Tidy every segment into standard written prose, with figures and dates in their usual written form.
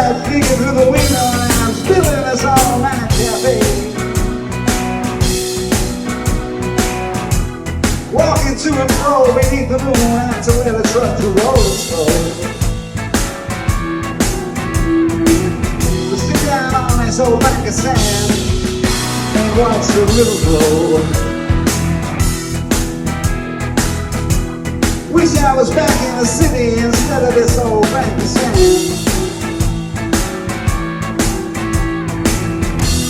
light flicking through the window and I'm still in this all-night cafe. Walking to and fro beneath the moon after where the truck to roll slow. To sit down on this old bank of sand and watch the river flow. Wish I was back in the city instead of this old bank of sand.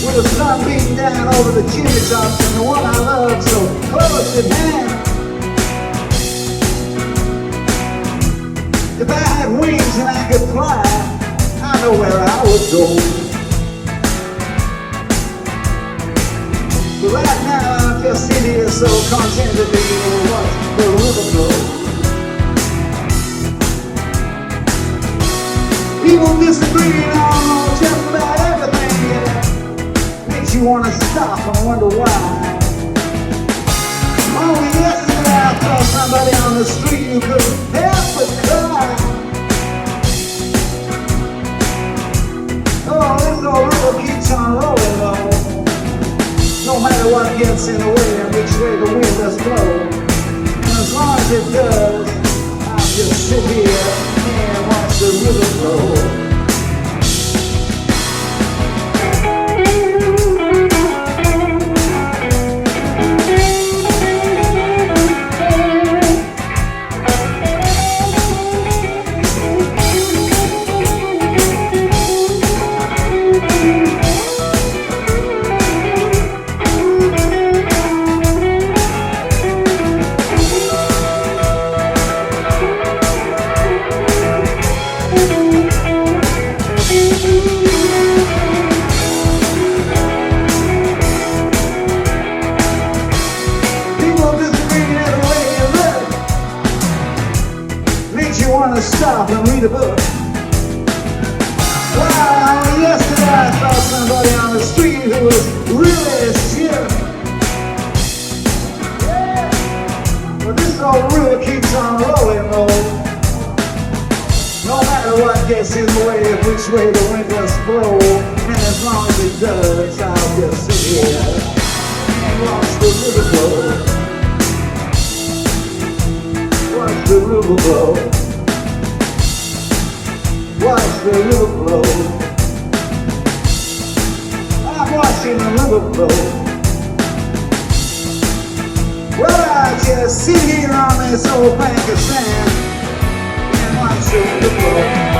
With the sun beating down over the chimney tops and the one I love so close at hand. If I had wings and I could fly, I know where I would go. But right now I'm just sitting here so content to be able to watch the river flow. People disagreeing on just about everything, yeah. Makes you want to stop and wonder why. Only yesterday I saw somebody on the street who couldn't help but cry. Oh, this old river keeps on rolling low. No matter what gets in the way and which way the wind does blow. And as long as it does, I'll just sit here and watch the river flow. To stop and read a book. Well, yesterday I saw somebody on the street who was really scared. Yeah. But this old river keeps on rolling, no matter what gets in the way of which way the wind does blow. And as long as it does, I'll just sit here and watch the river flow. Watch the river flow. Watch the river flow. I'm watching the river flow. Well, I just sit here on this old bank of sand and watch the river flow.